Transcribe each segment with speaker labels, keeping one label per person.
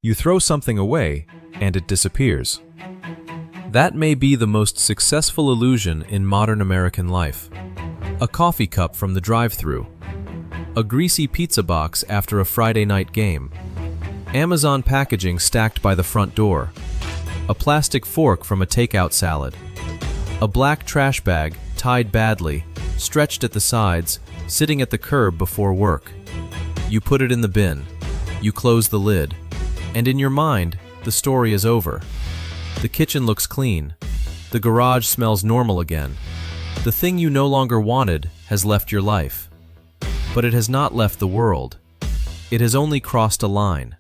Speaker 1: You throw something away, and it disappears. That may be the most successful illusion in modern American life. A coffee cup from the drive-thru, a greasy pizza box after a Friday night game, Amazon packaging stacked by the front door, a plastic fork from a takeout salad, a black trash bag tied badly, stretched at the sides, sitting at the curb before work. You put it in the bin, you close the lid, and in your mind, the story is over. The kitchen looks clean. The garage smells normal again. The thing you no longer wanted has left your life. But it has not left the world. It has only crossed a line.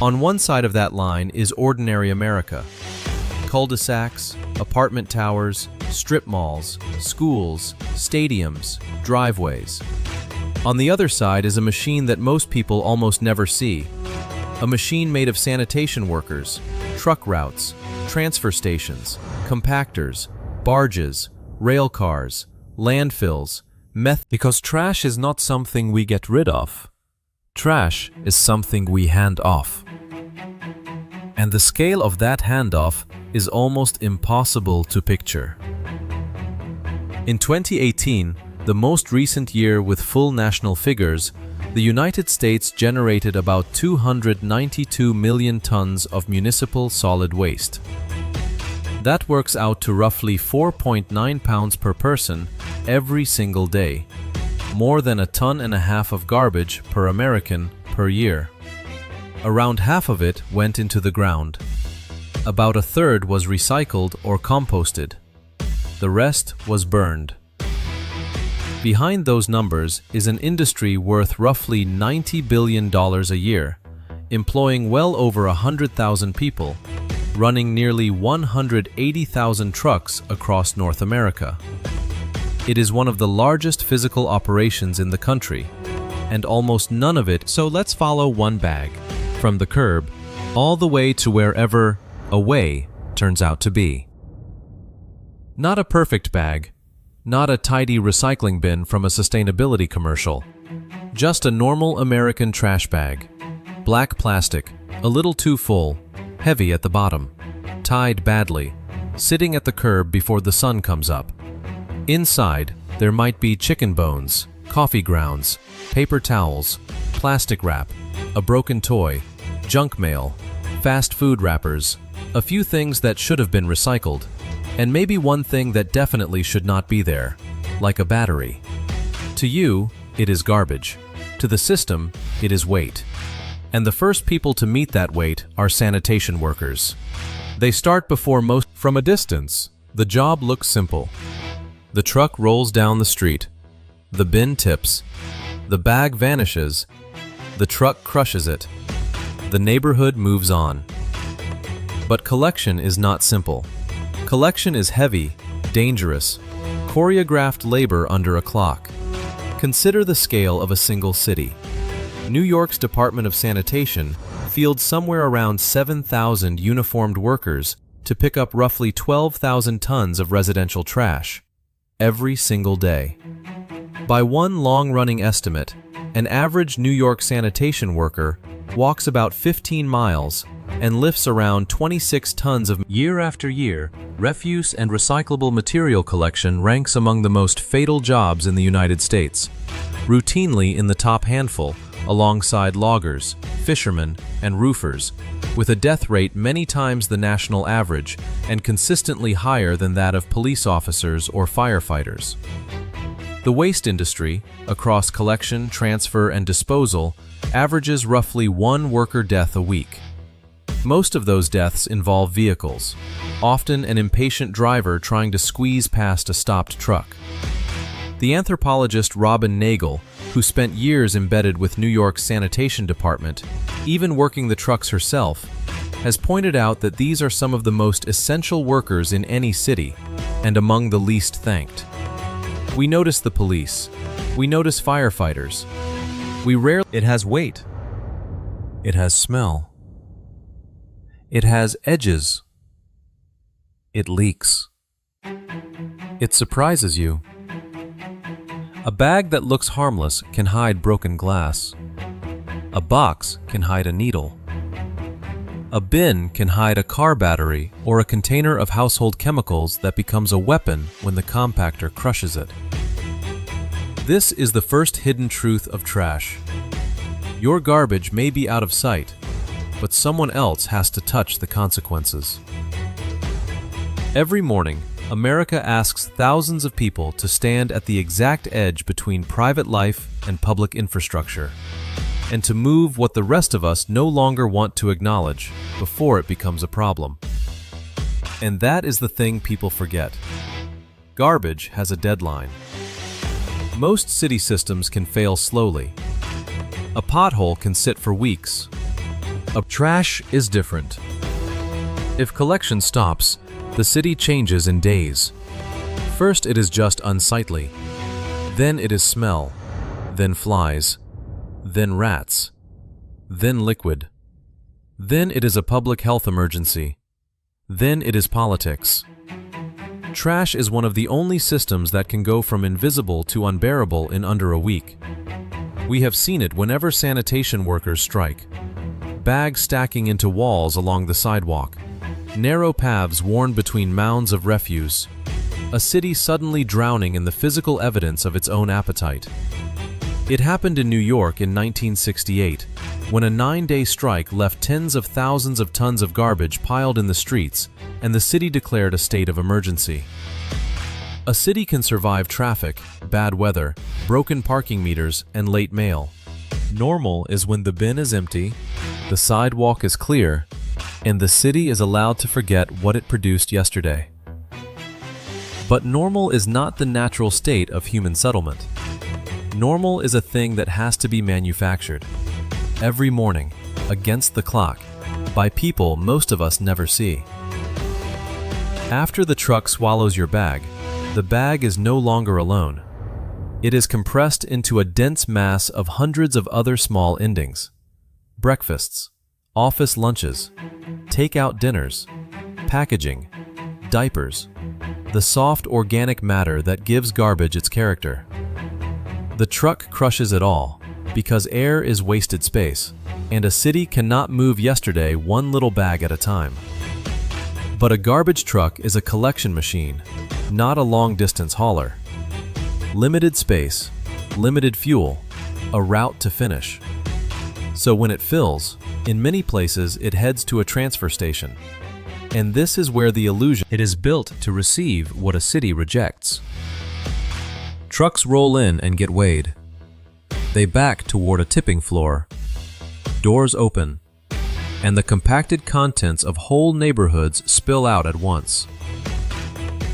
Speaker 1: On one side of that line is ordinary America. Cul-de-sacs, apartment towers, strip malls, schools, stadiums, driveways. On the other side is a machine that most people almost never see. A machine made of sanitation workers, truck routes, transfer stations, compactors, barges, rail cars, landfills, because trash is not something we get rid of. Trash is something we hand off. And the scale of that handoff is almost impossible to picture. In 2018, the most recent year with full national figures, the United States generated about 292 million tons of municipal solid waste. That works out to roughly 4.9 pounds per person every single day, more than 1.5 tons of garbage per American per year. Around half of it went into the ground. About a third was recycled or composted. The rest was burned. Behind those numbers is an industry worth roughly $90 billion a year, employing well over 100,000 people, running nearly 180,000 trucks across North America. It is one of the largest physical operations in the country, and almost none of it. So let's follow one bag, from the curb, all the way to wherever away turns out to be. Not a perfect bag, not a tidy recycling bin from a sustainability commercial. Just a normal American trash bag. Black plastic, a little too full, heavy at the bottom, tied badly, sitting at the curb before the sun comes up. Inside, there might be chicken bones, coffee grounds, paper towels, plastic wrap, a broken toy, junk mail, fast food wrappers, a few things that should have been recycled, and maybe one thing that definitely should not be there, like a battery. To you, it is garbage. To the system, it is weight. And the first people to meet that weight are sanitation workers. They start before most. From a distance, the job looks simple. The truck rolls down the street. The bin tips. The bag vanishes. The truck crushes it. The neighborhood moves on. But collection is not simple. Collection is heavy, dangerous, choreographed labor under a clock. Consider the scale of a single city. New York's Department of Sanitation fields somewhere around 7,000 uniformed workers to pick up roughly 12,000 tons of residential trash every single day. By one long-running estimate, an average New York sanitation worker walks about 15 miles and lifts around 26 tons of. Year after year, refuse and recyclable material collection ranks among the most fatal jobs in the United States, routinely in the top handful, alongside loggers, fishermen, and roofers, with a death rate many times the national average and consistently higher than that of police officers or firefighters. The waste industry, across collection, transfer, and disposal, averages roughly 1 worker death a week. Most of those deaths involve vehicles, often an impatient driver trying to squeeze past a stopped truck. The anthropologist Robin Nagel, who spent years embedded with New York's sanitation department, even working the trucks herself, has pointed out that these are some of the most essential workers in any city, and among the least thanked. We notice the police. We notice firefighters. We rarely. It has weight. It has smell. It has edges. It leaks. It surprises you. A bag that looks harmless can hide broken glass. A box can hide a needle. A bin can hide a car battery or a container of household chemicals that becomes a weapon when the compactor crushes it. This is the first hidden truth of trash. Your garbage may be out of sight, but someone else has to touch the consequences. Every morning, America asks thousands of people to stand at the exact edge between private life and public infrastructure, and to move what the rest of us no longer want to acknowledge before it becomes a problem. And that is the thing people forget. Garbage has a deadline. Most city systems can fail slowly. A pothole can sit for weeks. Trash is different. If collection stops, the city changes in days. First it is just unsightly. Then it is smell. Then flies. Then rats. Then liquid. Then it is a public health emergency. Then it is politics. Trash is one of the only systems that can go from invisible to unbearable in under a week. We have seen it whenever sanitation workers strike. Bags stacking into walls along the sidewalk. Narrow paths worn between mounds of refuse. A city suddenly drowning in the physical evidence of its own appetite. It happened in New York in 1968, when a 9-day strike left tens of thousands of tons of garbage piled in the streets, and the city declared a state of emergency. A city can survive traffic, bad weather, broken parking meters, and late mail. Normal is when the bin is empty, the sidewalk is clear, and the city is allowed to forget what it produced yesterday. But normal is not the natural state of human settlement. Normal is a thing that has to be manufactured. Every morning, against the clock, by people most of us never see. After the truck swallows your bag, the bag is no longer alone. It is compressed into a dense mass of hundreds of other small endings. Breakfasts, office lunches, takeout dinners, packaging, diapers, the soft organic matter that gives garbage its character. The truck crushes it all, because air is wasted space, and a city cannot move yesterday one little bag at a time. But a garbage truck is a collection machine, not a long-distance hauler. Limited space, limited fuel, a route to finish. So when it fills, in many places it heads to a transfer station. And this is where the illusion it is built to receive what a city rejects. Trucks roll in and get weighed. They back toward a tipping floor. Doors open, and the compacted contents of whole neighborhoods spill out at once.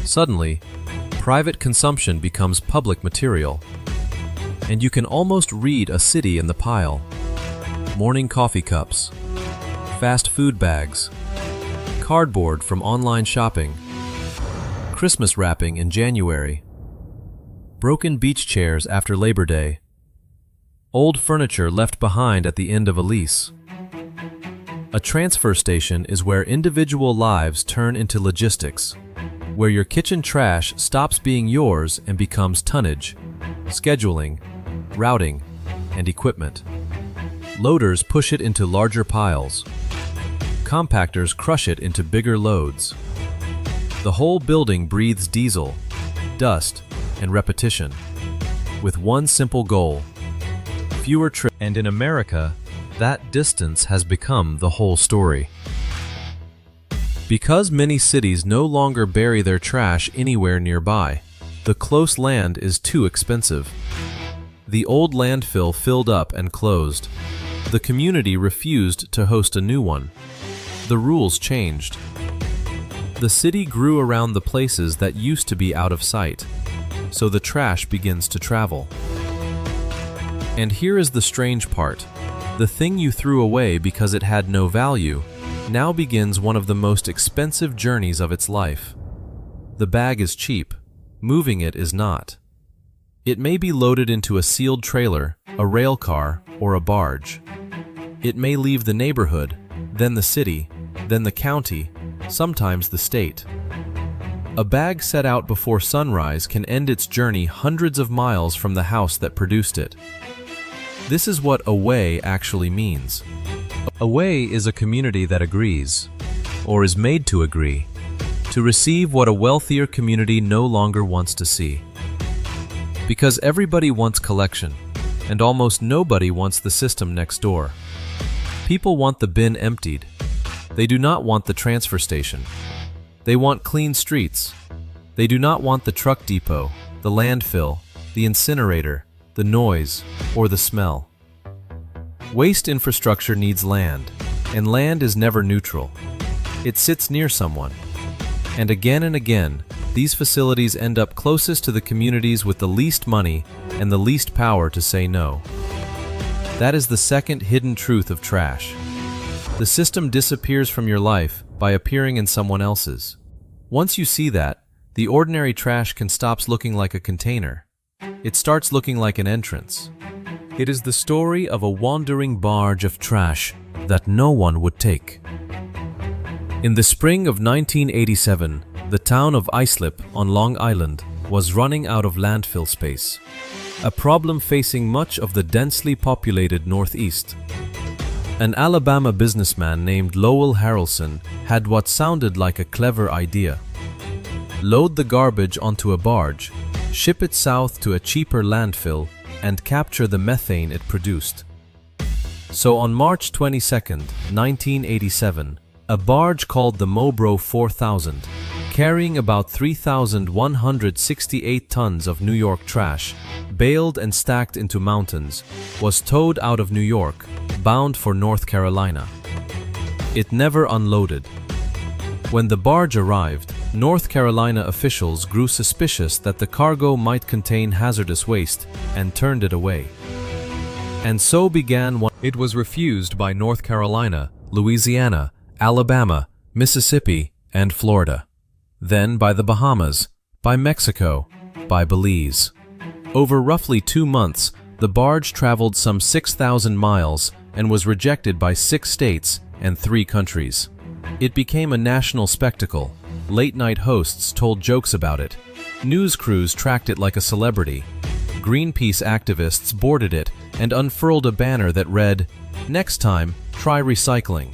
Speaker 1: Suddenly, private consumption becomes public material, and you can almost read a city in the pile. Morning coffee cups, fast food bags, cardboard from online shopping, Christmas wrapping in January, broken beach chairs after Labor Day, old furniture left behind at the end of a lease. A transfer station is where individual lives turn into logistics, where your kitchen trash stops being yours and becomes tonnage, scheduling, routing, and equipment. Loaders push it into larger piles. Compactors crush it into bigger loads. The whole building breathes diesel, dust, and repetition, with one simple goal: fewer trips. And in America, that distance has become the whole story. Because many cities no longer bury their trash anywhere nearby, the close land is too expensive. The old landfill filled up and closed. The community refused to host a new one. The rules changed. The city grew around the places that used to be out of sight, so the trash begins to travel. And here is the strange part. The thing you threw away because it had no value now begins one of the most expensive journeys of its life. The bag is cheap. Moving it is not. It may be loaded into a sealed trailer, a rail car, or a barge. It may leave the neighborhood, then the city, then the county, sometimes the state. A bag set out before sunrise can end its journey hundreds of miles from the house that produced it. This is what away actually means. Away is a community that agrees, or is made to agree, to receive what a wealthier community no longer wants to see. Because everybody wants collection, and almost nobody wants the system next door. People want the bin emptied. They do not want the transfer station. They want clean streets. They do not want the truck depot, the landfill, the incinerator, the noise, or the smell. Waste infrastructure needs land, and land is never neutral. It sits near someone. And again, these facilities end up closest to the communities with the least money and the least power to say no. That is the second hidden truth of trash. The system disappears from your life by appearing in someone else's. Once you see that, the ordinary trash can stop looking like a container. It starts looking like an entrance. It is the story of a wandering barge of trash that no one would take. In the spring of 1987, the town of Islip on Long Island was running out of landfill space, a problem facing much of the densely populated Northeast. An Alabama businessman named Lowell Harrelson had what sounded like a clever idea. Load the garbage onto a barge, ship it south to a cheaper landfill, and capture the methane it produced. So on March 22, 1987, a barge called the Mobro 4000, carrying about 3,168 tons of New York trash, baled and stacked into mountains, was towed out of New York, bound for North Carolina. It never unloaded. When the barge arrived, North Carolina officials grew suspicious that the cargo might contain hazardous waste and turned it away. And so began one. It was refused by North Carolina, Louisiana, Alabama, Mississippi, and Florida. Then by the Bahamas, by Mexico, by Belize. Over roughly 2 months, the barge traveled some 6,000 miles and was rejected by 6 states and 3 countries. It became a national spectacle. Late-night hosts told jokes about it. News crews tracked it like a celebrity. Greenpeace activists boarded it and unfurled a banner that read, "Next time, try recycling."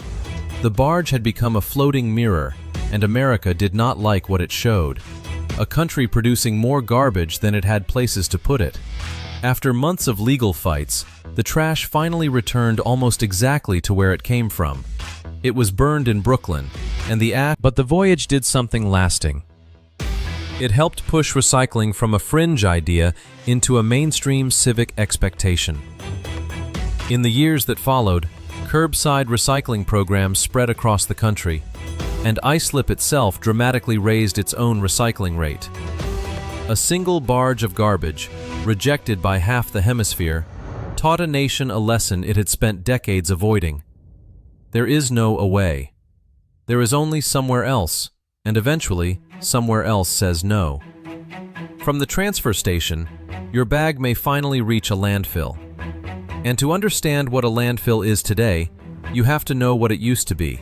Speaker 1: The barge had become a floating mirror, and America did not like what it showed. A country producing more garbage than it had places to put it. After months of legal fights, the trash finally returned almost exactly to where it came from. It was burned in Brooklyn, and but the voyage did something lasting. It helped push recycling from a fringe idea into a mainstream civic expectation. In the years that followed, curbside recycling programs spread across the country, and Islip itself dramatically raised its own recycling rate. A single barge of garbage, rejected by half the hemisphere, taught a nation a lesson it had spent decades avoiding. There is no away. There is only somewhere else, and eventually, somewhere else says no. From the transfer station, your bag may finally reach a landfill. And to understand what a landfill is today, you have to know what it used to be.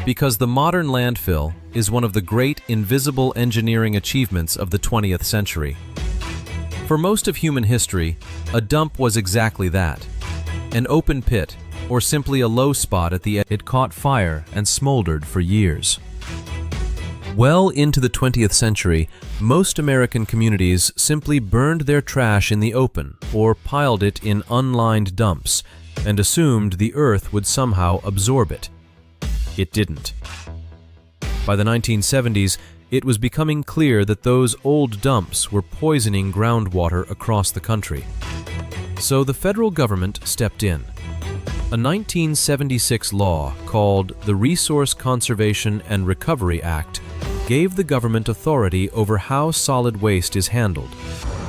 Speaker 1: Because the modern landfill is one of the great invisible engineering achievements of the 20th century. For most of human history, a dump was exactly that. An open pit, or simply a low spot at the end. It caught fire and smoldered for years. Well into the 20th century, most American communities simply burned their trash in the open or piled it in unlined dumps and assumed the earth would somehow absorb it. It didn't. By the 1970s, it was becoming clear that those old dumps were poisoning groundwater across the country. So the federal government stepped in. A 1976 law called the Resource Conservation and Recovery Act gave the government authority over how solid waste is handled,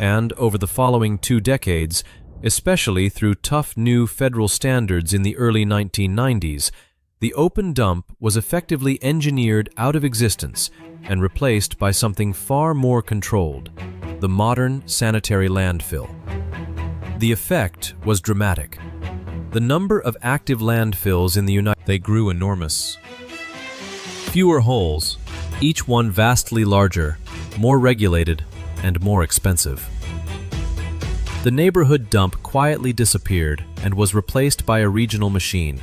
Speaker 1: and over the following 2 decades, especially through tough new federal standards in the early 1990s, the open dump was effectively engineered out of existence and replaced by something far more controlled, the modern sanitary landfill. The effect was dramatic. The number of active landfills in the United States grew enormous. Fewer holes, each one vastly larger, more regulated, and more expensive. The neighborhood dump quietly disappeared and was replaced by a regional machine,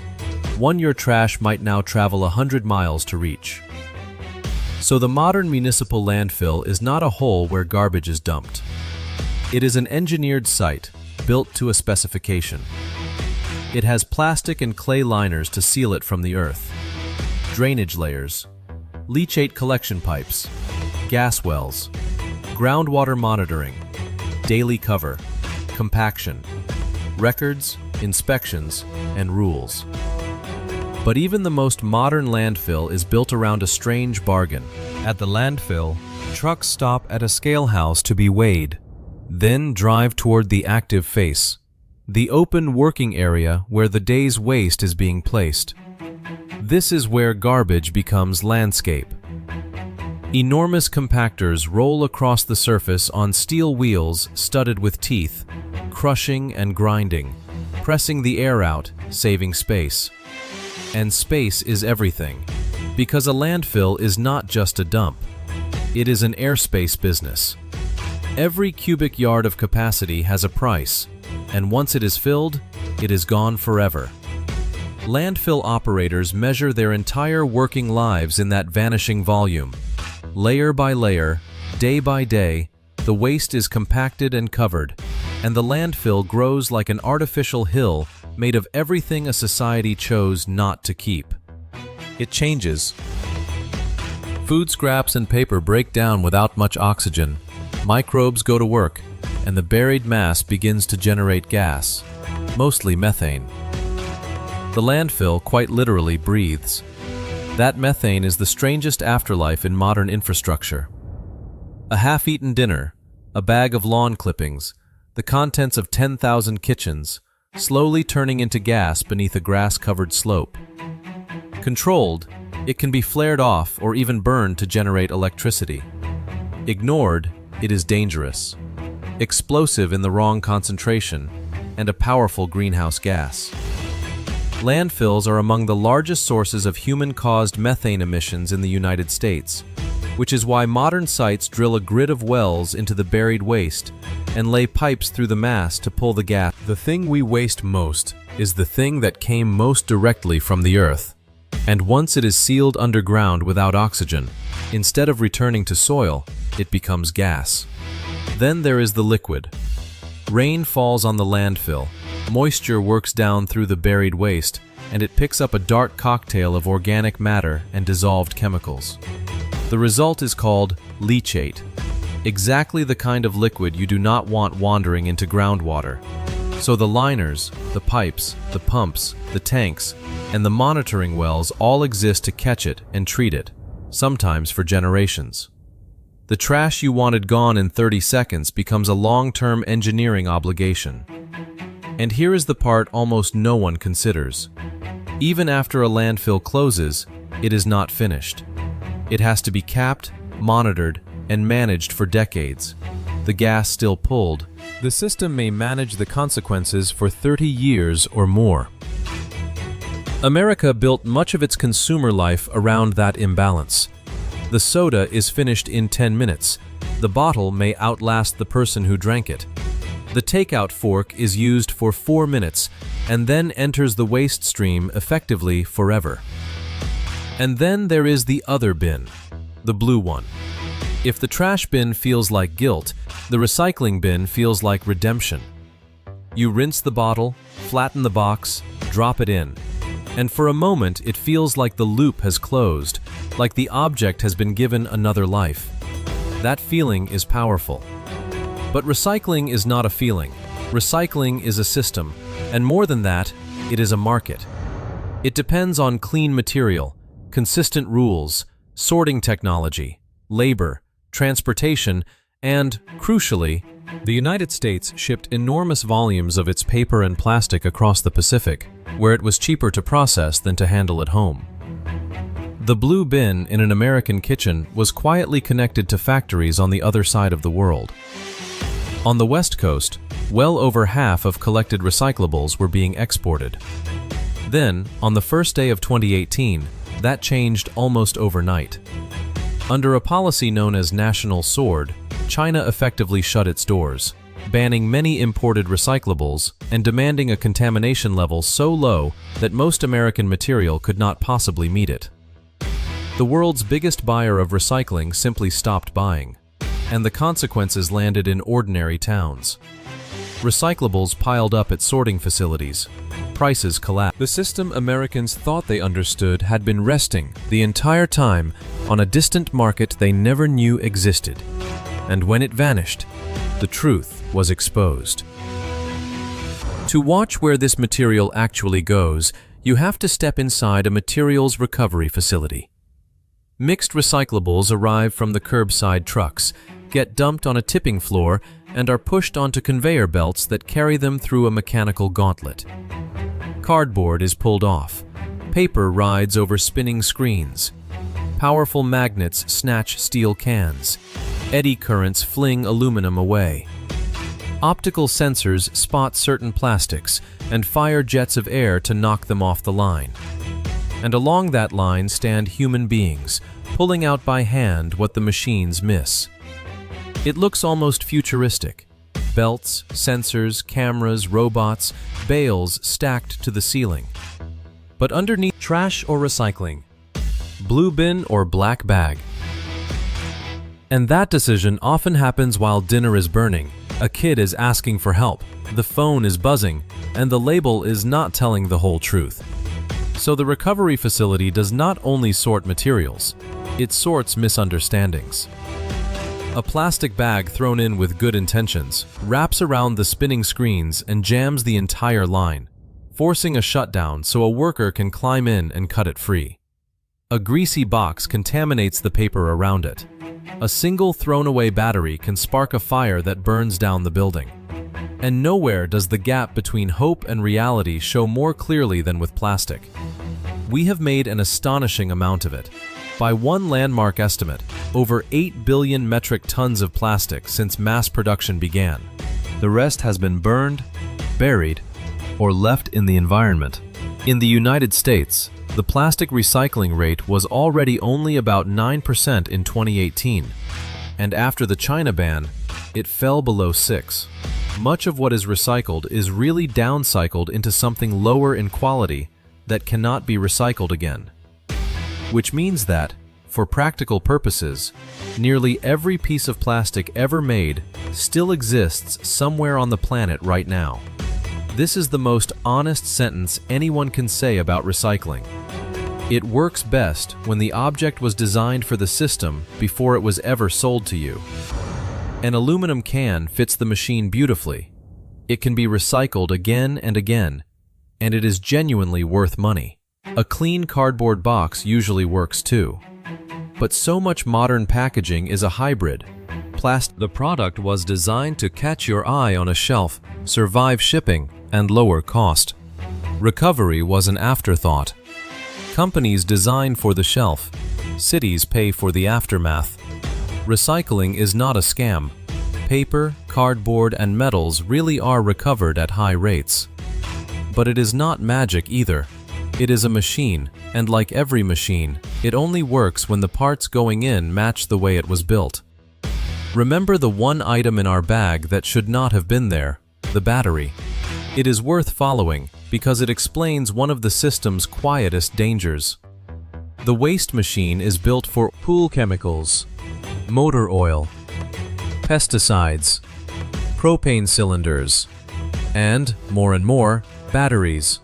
Speaker 1: one-year trash might now travel 100 miles to reach. So the modern municipal landfill is not a hole where garbage is dumped. It is an engineered site, built to a specification. It has plastic and clay liners to seal it from the earth, drainage layers, leachate collection pipes, gas wells, groundwater monitoring, daily cover, compaction, records, inspections, and rules. But even the most modern landfill is built around a strange bargain. At the landfill, trucks stop at a scale house to be weighed, then drive toward the active face, the open working area where the day's waste is being placed. This is where garbage becomes landscape. Enormous compactors roll across the surface on steel wheels studded with teeth, crushing and grinding, pressing the air out, saving space. And space is everything, because a landfill is not just a dump. It is an airspace business. Every cubic yard of capacity has a price, and once it is filled, it is gone forever. Landfill operators measure their entire working lives in that vanishing volume. Layer by layer, day by day, the waste is compacted and covered, and the landfill grows like an artificial hill made of everything a society chose not to keep. It changes. Food scraps and paper break down without much oxygen. Microbes go to work, and the buried mass begins to generate gas, mostly methane. The landfill quite literally breathes. That methane is the strangest afterlife in modern infrastructure. A half-eaten dinner, a bag of lawn clippings, the contents of 10,000 kitchens, slowly turning into gas beneath a grass-covered slope. Controlled, it can be flared off or even burned to generate electricity. Ignored, it is dangerous, explosive in the wrong concentration, and a powerful greenhouse gas. Landfills are among the largest sources of human-caused methane emissions in the United States, which is why modern sites drill a grid of wells into the buried waste and lay pipes through the mass to pull the gas. The thing we waste most is the thing that came most directly from the earth. And once it is sealed underground without oxygen, instead of returning to soil, it becomes gas. Then there is the liquid. Rain falls on the landfill, moisture works down through the buried waste, and it picks up a dark cocktail of organic matter and dissolved chemicals. The result is called leachate, exactly the kind of liquid you do not want wandering into groundwater. So the liners, the pipes, the pumps, the tanks, and the monitoring wells all exist to catch it and treat it, sometimes for generations. The trash you wanted gone in 30 seconds becomes a long-term engineering obligation. And here is the part almost no one considers. Even after a landfill closes, it is not finished. It has to be capped, monitored, and managed for decades. The gas still pulled. The system may manage the consequences for 30 years or more. America built much of its consumer life around that imbalance. The soda is finished in 10 minutes. The bottle may outlast the person who drank it. The takeout fork is used for 4 minutes and then enters the waste stream effectively forever. And then there is the other bin, the blue one. If the trash bin feels like guilt, the recycling bin feels like redemption. You rinse the bottle, flatten the box, drop it in, and for a moment it feels like the loop has closed, like the object has been given another life. That feeling is powerful. But recycling is not a feeling. Recycling is a system, and more than that, it is a market. It depends on clean material, consistent rules, sorting technology, labor, transportation, and, crucially, the United States shipped enormous volumes of its paper and plastic across the Pacific, where it was cheaper to process than to handle at home. The blue bin in an American kitchen was quietly connected to factories on the other side of the world. On the West Coast, well over half of collected recyclables were being exported. Then, on the first day of 2018, that changed almost overnight. Under a policy known as National Sword, China effectively shut its doors. banning many imported recyclables and demanding a contamination level so low that most American material could not possibly meet it. The world's biggest buyer of recycling simply stopped buying, and the consequences landed in ordinary towns. Recyclables piled up at sorting facilities. Prices collapsed. The system Americans thought they understood had been resting the entire time on a distant market they never knew existed. And when it vanished, the truth was exposed. To watch where this material actually goes, you have to step inside a materials recovery facility. Mixed recyclables arrive from the curbside trucks, get dumped on a tipping floor, and are pushed onto conveyor belts that carry them through a mechanical gauntlet. Cardboard is pulled off. Paper rides over spinning screens. Powerful magnets snatch steel cans. Eddy currents fling aluminum away. Optical sensors spot certain plastics and fire jets of air to knock them off the line. And along that line stand human beings, pulling out by hand what the machines miss. It looks almost futuristic. Belts, sensors, cameras, robots, bales stacked to the ceiling. But underneath, trash or recycling, blue bin or black bag. And that decision often happens while dinner is burning, a kid is asking for help, the phone is buzzing, and the label is not telling the whole truth. So the recovery facility does not only sort materials, it sorts misunderstandings. A plastic bag thrown in with good intentions wraps around the spinning screens and jams the entire line, forcing a shutdown so a worker can climb in and cut it free. A greasy box contaminates the paper around it. A single thrown-away battery can spark a fire that burns down the building. And nowhere does the gap between hope and reality show more clearly than with plastic. We have made an astonishing amount of it. By one landmark estimate, over 8 billion metric tons of plastic since mass production began. The rest has been burned, buried, or left in the environment. In the United States, the plastic recycling rate was already only about 9% in 2018, and after the China ban, it fell below 6%. Much of what is recycled is really downcycled into something lower in quality that cannot be recycled again. Which means that, for practical purposes, nearly every piece of plastic ever made still exists somewhere on the planet right now. This is the most honest sentence anyone can say about recycling. It works best when the object was designed for the system before it was ever sold to you. An aluminum can fits the machine beautifully. It can be recycled again and again, and it is genuinely worth money. A clean cardboard box usually works too. But so much modern packaging is a hybrid. The product was designed to catch your eye on a shelf, survive shipping, and lower cost. Recovery was an afterthought. Companies design for the shelf. Cities pay for the aftermath. Recycling is not a scam. Paper, cardboard, and metals really are recovered at high rates. But it is not magic either. It is a machine, and like every machine, it only works when the parts going in match the way it was built. Remember the one item in our bag that should not have been there, the battery. It is worth following because it explains one of the system's quietest dangers. The waste machine is built for pool chemicals, motor oil, pesticides, propane cylinders, and, more and more, batteries.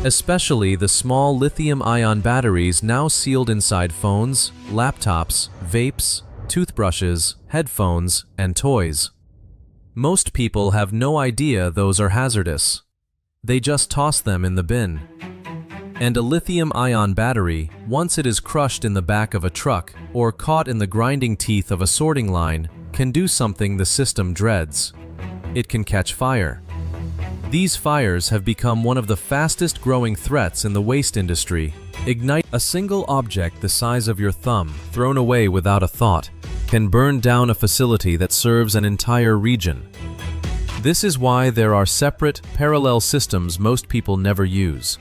Speaker 1: Especially the small lithium-ion batteries now sealed inside phones, laptops, vapes, toothbrushes, headphones, and toys. Most people have no idea those are hazardous. They just toss them in the bin. And a lithium-ion battery, once it is crushed in the back of a truck or caught in the grinding teeth of a sorting line, can do something the system dreads. It can catch fire. These fires have become one of the fastest growing threats in the waste industry. Ignite a single object the size of your thumb, thrown away without a thought, can burn down a facility that serves an entire region. This is why there are separate, parallel systems most people never use.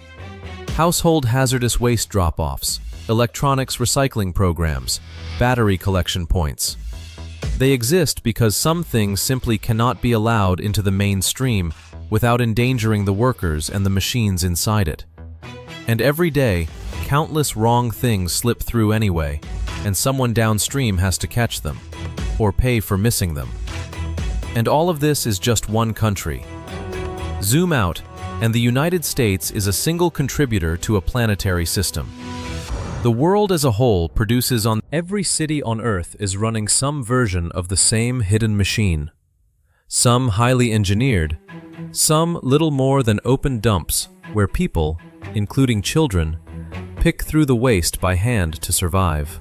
Speaker 1: Household hazardous waste drop-offs, electronics recycling programs, battery collection points. They exist because some things simply cannot be allowed into the mainstream without endangering the workers and the machines inside it. And every day, countless wrong things slip through anyway, and someone downstream has to catch them, or pay for missing them. And all of this is just one country. Zoom out, and the United States is a single contributor to a planetary system. The world as a whole produces on every city on Earth is running some version of the same hidden machine. Some highly engineered, some little more than open dumps where people, including children, pick through the waste by hand to survive.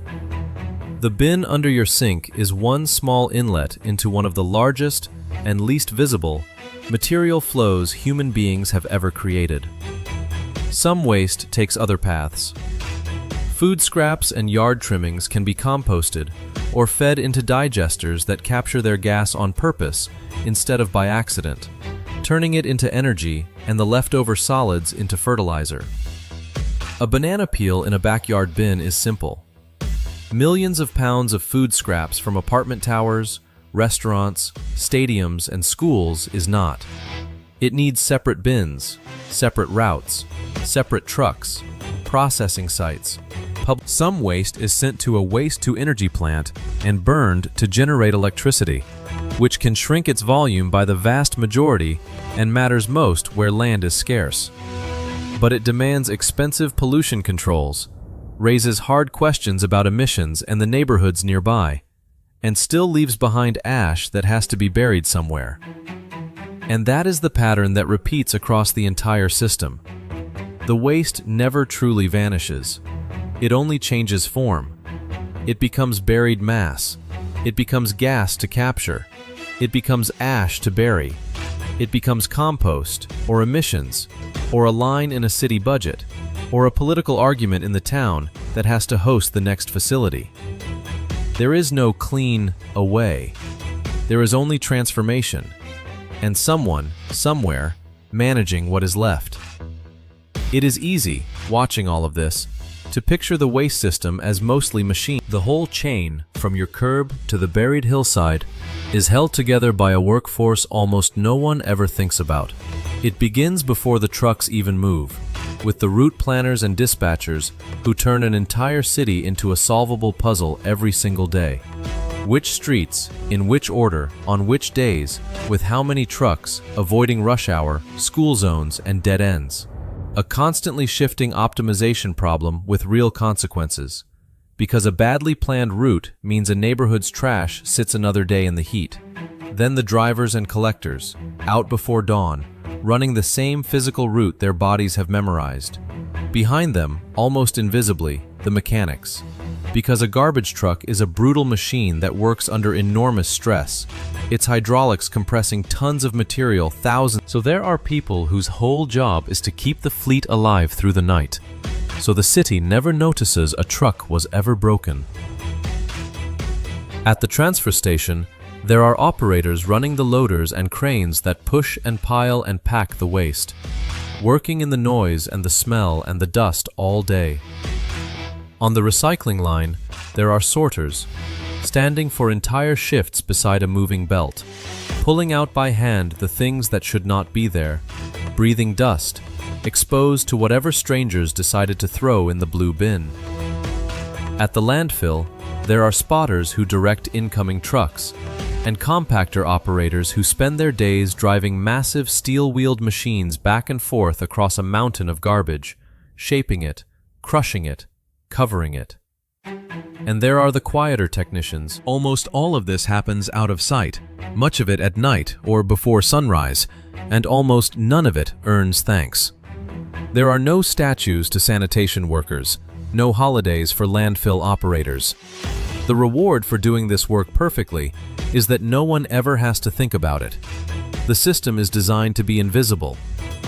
Speaker 1: The bin under your sink is one small inlet into one of the largest and least visible material flows human beings have ever created. Some waste takes other paths. Food scraps and yard trimmings can be composted or fed into digesters that capture their gas on purpose instead of by accident, turning it into energy and the leftover solids into fertilizer. A banana peel in a backyard bin is simple. Millions of pounds of food scraps from apartment towers, restaurants, stadiums, and schools is not. It needs separate bins, separate routes, separate trucks, processing sites. Some waste is sent to a waste-to-energy plant and burned to generate electricity, which can shrink its volume by the vast majority and matters most where land is scarce. But it demands expensive pollution controls, raises hard questions about emissions and the neighborhoods nearby, and still leaves behind ash that has to be buried somewhere. And that is the pattern that repeats across the entire system. The waste never truly vanishes. It only changes form. It becomes buried mass. It becomes gas to capture. It becomes ash to bury. It becomes compost, or emissions, or a line in a city budget, or a political argument in the town that has to host the next facility. There is no clean away. There is only transformation, and someone, somewhere, managing what is left. It is easy, watching all of this, to picture the waste system as mostly machine. The whole chain, from your curb to the buried hillside, is held together by a workforce almost no one ever thinks about. It begins before the trucks even move, with the route planners and dispatchers who turn an entire city into a solvable puzzle every single day. Which streets, in which order, on which days, with how many trucks, avoiding rush hour, school zones, and dead ends. A constantly shifting optimization problem with real consequences, because a badly planned route means a neighborhood's trash sits another day in the heat. Then the drivers and collectors, out before dawn, running the same physical route their bodies have memorized. Behind them, almost invisibly, the mechanics. Because a garbage truck is a brutal machine that works under enormous stress, its hydraulics compressing tons of material, thousands. So there are people whose whole job is to keep the fleet alive through the night, so the city never notices a truck was ever broken. At the transfer station, there are operators running the loaders and cranes that push and pile and pack the waste, working in the noise and the smell and the dust all day. On the recycling line, there are sorters, standing for entire shifts beside a moving belt, pulling out by hand the things that should not be there, breathing dust, exposed to whatever strangers decided to throw in the blue bin. At the landfill, there are spotters who direct incoming trucks, and compactor operators who spend their days driving massive steel-wheeled machines back and forth across a mountain of garbage, shaping it, crushing it, covering it. And there are the quieter technicians. Almost all of this happens out of sight, much of it at night or before sunrise, and almost none of it earns thanks. There are no statues to sanitation workers, no holidays for landfill operators. The reward for doing this work perfectly is that no one ever has to think about it. The system is designed to be invisible,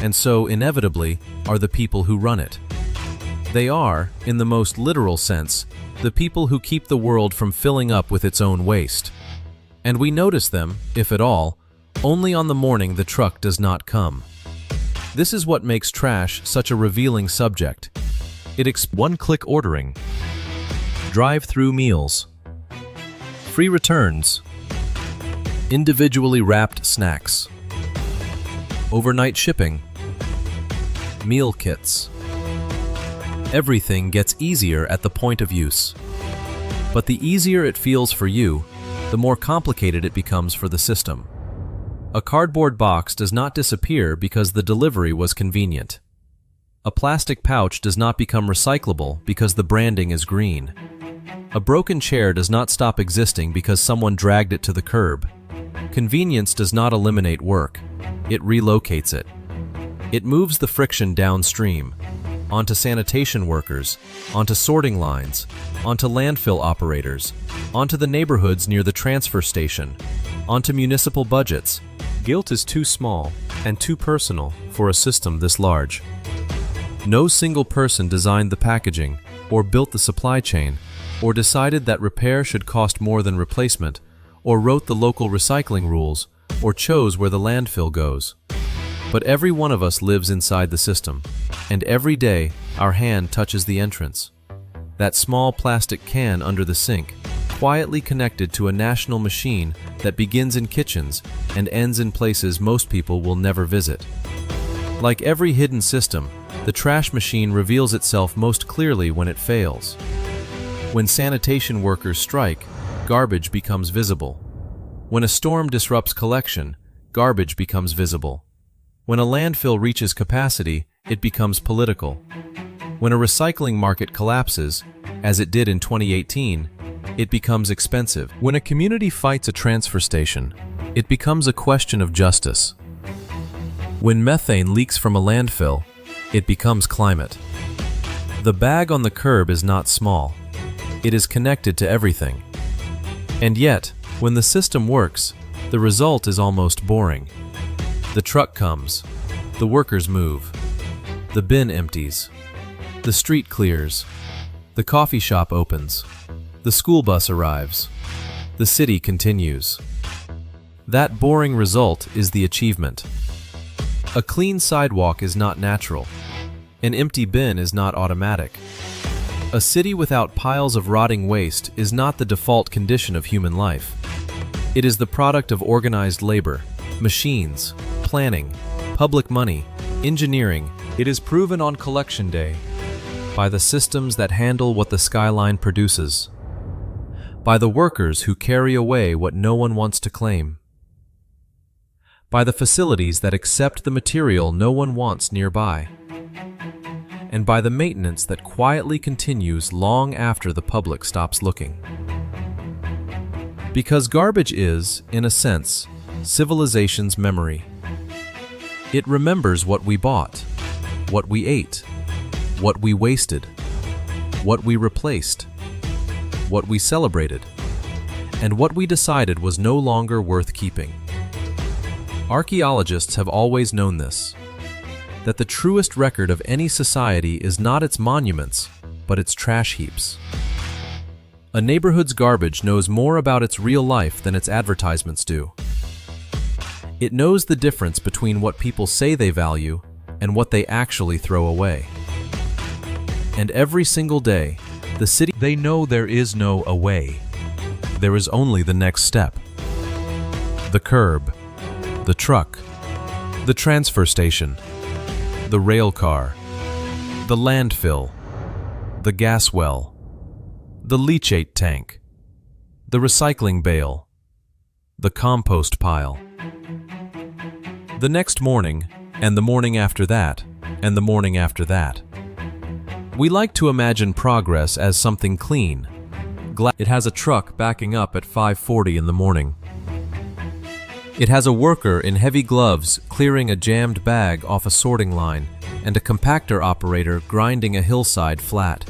Speaker 1: and so inevitably are the people who run it. They are, in the most literal sense, the people who keep the world from filling up with its own waste. And we notice them, if at all, only on the morning the truck does not come. This is what makes trash such a revealing subject. One-click ordering, drive-through meals, Free returns. Individually wrapped snacks. Overnight shipping. Meal kits. Everything gets easier at the point of use. But the easier it feels for you, the more complicated it becomes for the system. A cardboard box does not disappear because the delivery was convenient. A plastic pouch does not become recyclable because the branding is green. A broken chair does not stop existing because someone dragged it to the curb. Convenience does not eliminate work. It relocates it. It moves the friction downstream, onto sanitation workers, onto sorting lines, onto landfill operators, onto the neighborhoods near the transfer station, onto municipal budgets. Guilt is too small and too personal for a system this large. No single person designed the packaging, or built the supply chain, or decided that repair should cost more than replacement, or wrote the local recycling rules, or chose where the landfill goes. But every one of us lives inside the system, and every day our hand touches the entrance. That small plastic can under the sink, quietly connected to a national machine that begins in kitchens and ends in places most people will never visit. Like every hidden system, the trash machine reveals itself most clearly when it fails. When sanitation workers strike, garbage becomes visible. When a storm disrupts collection, garbage becomes visible. When a landfill reaches capacity, it becomes political. When a recycling market collapses, as it did in 2018, it becomes expensive. When a community fights a transfer station, it becomes a question of justice. When methane leaks from a landfill, it becomes climate. The bag on the curb is not small. It is connected to everything. And yet, when the system works, the result is almost boring. The truck comes, the workers move, the bin empties, the street clears, the coffee shop opens, the school bus arrives, the city continues. That boring result is the achievement. A clean sidewalk is not natural. An empty bin is not automatic. A city without piles of rotting waste is not the default condition of human life. It is the product of organized labor, machines, planning, public money, engineering. It is proven on collection day by the systems that handle what the skyline produces, by the workers who carry away what no one wants to claim, by the facilities that accept the material no one wants nearby, and by the maintenance that quietly continues long after the public stops looking. Because garbage is, in a sense, civilization's memory. It remembers what we bought, what we ate, what we wasted, what we replaced, what we celebrated, and what we decided was no longer worth keeping. Archaeologists have always known this, that the truest record of any society is not its monuments, but its trash heaps. A neighborhood's garbage knows more about its real life than its advertisements do. It knows the difference between what people say they value and what they actually throw away. And every single day, the city, they know there is no away. There is only the next step. The curb, the truck, the transfer station, the rail car, the landfill, the gas well, the leachate tank, the recycling bale, the compost pile. The next morning, and the morning after that, and the morning after that. We like to imagine progress as something clean. It has a truck backing up at 5:40 in the morning. It has a worker in heavy gloves clearing a jammed bag off a sorting line, and a compactor operator grinding a hillside flat,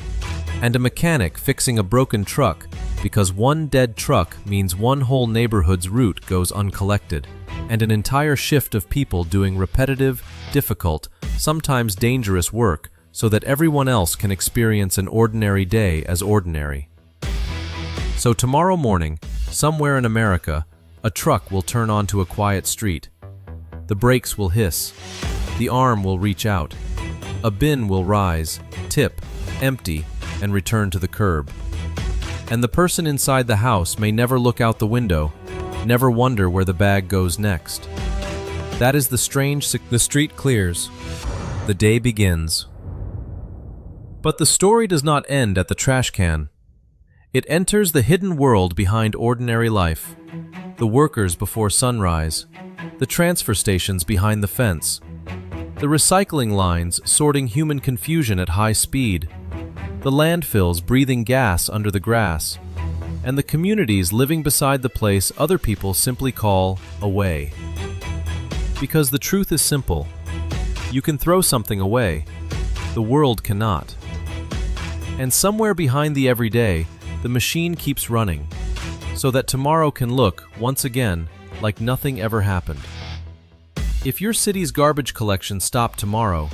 Speaker 1: and a mechanic fixing a broken truck because one dead truck means one whole neighborhood's route goes uncollected, and an entire shift of people doing repetitive, difficult, sometimes dangerous work so that everyone else can experience an ordinary day as ordinary. So tomorrow morning, somewhere in America, a truck will turn onto a quiet street. The brakes will hiss. The arm will reach out. A bin will rise, tip, empty, and return to the curb. And the person inside the house may never look out the window, never wonder where the bag goes next. That is the street clears. The day begins. But the story does not end at the trash can. It enters the hidden world behind ordinary life. The workers before sunrise, the transfer stations behind the fence, the recycling lines sorting human confusion at high speed, the landfills breathing gas under the grass, and the communities living beside the place other people simply call away. Because the truth is simple. You can throw something away. The world cannot. And somewhere behind the everyday, the machine keeps running, so that tomorrow can look, once again, like nothing ever happened. If your city's garbage collection stopped tomorrow,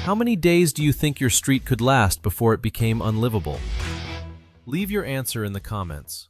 Speaker 1: how many days do you think your street could last before it became unlivable? Leave your answer in the comments.